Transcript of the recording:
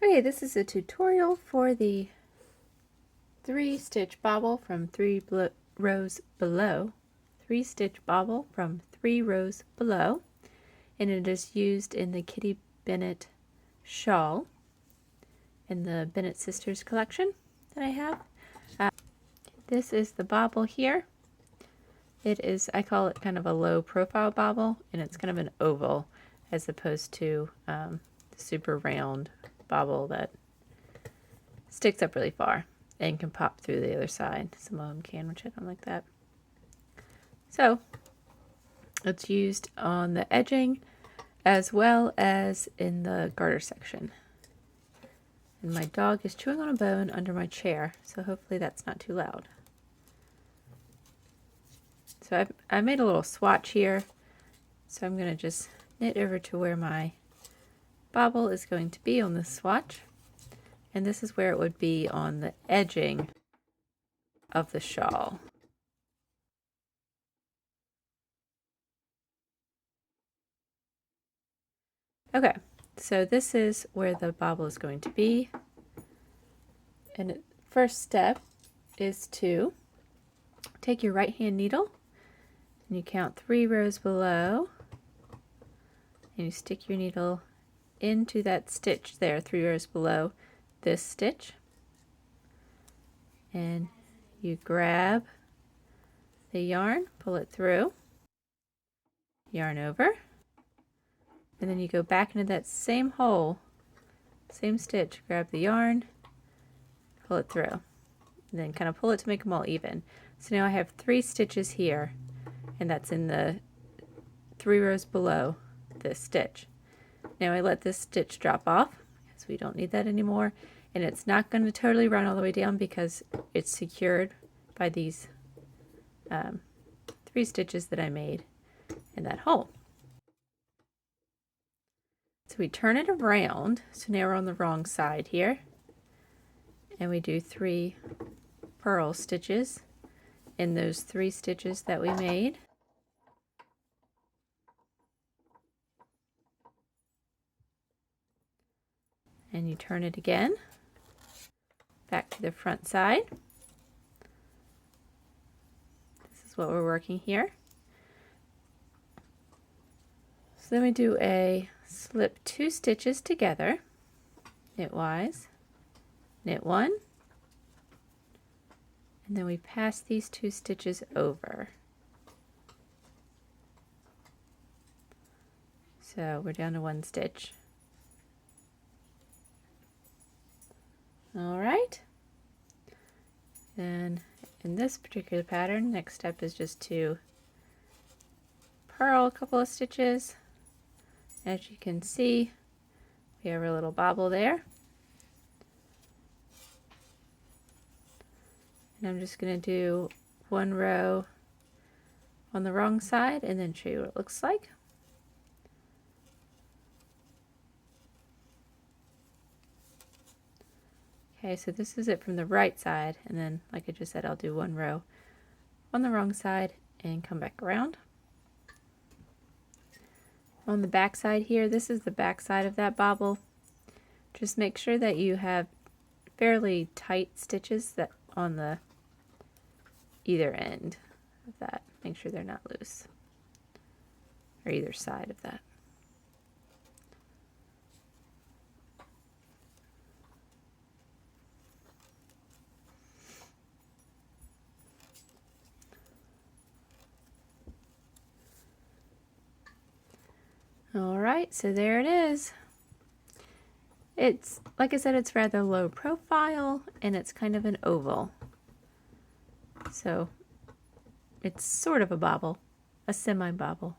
Okay, this is a tutorial for the 3-stitch bobble from 3 rows below. 3-stitch bobble from 3 rows below, and it is used in the Lydia Bennet Shawl in the Bennet Sisters collection that I have. This is the bobble here. It is, I call it kind of a low profile bobble, and it's kind of an oval as opposed to the super round bobble that sticks up really far and can pop through the other side. Some of them can, which I don't like that. So it's used on the edging as well as in the garter section. And my dog is chewing on a bone under my chair, so hopefully that's not too loud. So I made a little swatch here, so I'm going to just knit over to where my bobble is going to be on this swatch, and this is where it would be on the edging of the shawl. Okay, so this is where the bobble is going to be, and the first step is to take your right hand needle and you count 3 rows below, and you stick your needle into that stitch there, 3 rows below this stitch, and you grab the yarn, pull it through, yarn over, and then you go back into that same hole, same stitch, grab the yarn, pull it through, and then kind of pull it to make them all even. So now I have 3 stitches here, and that's in the 3 rows below this stitch. Now I let this stitch drop off because we don't need that anymore, and it's not going to totally run all the way down because it's secured by these 3 stitches that I made in that hole. So we turn it around, so now we're on the wrong side here, and we do 3 purl stitches in those 3 stitches that we made. And you turn it again, back to the front side. This is what we're working here. So then we do a slip 2 stitches together, knitwise, knit 1, and then we pass these 2 stitches over. So we're down to 1 stitch. All right, and in this particular pattern, next step is just to purl a couple of stitches. As you can see, we have our little bobble there. And I'm just going to do 1 row on the wrong side and then show you what it looks like. Okay, so this is it from the right side, and then like I just said, I'll do 1 row on the wrong side and come back around. On the back side here, this is the back side of that bobble. Just make sure that you have fairly tight stitches that on the either end of that. Make sure they're not loose, or either side of that. Alright, so there it is. It's, like I said, it's rather low profile, and it's kind of an oval. So it's sort of a bobble, a semi-bobble.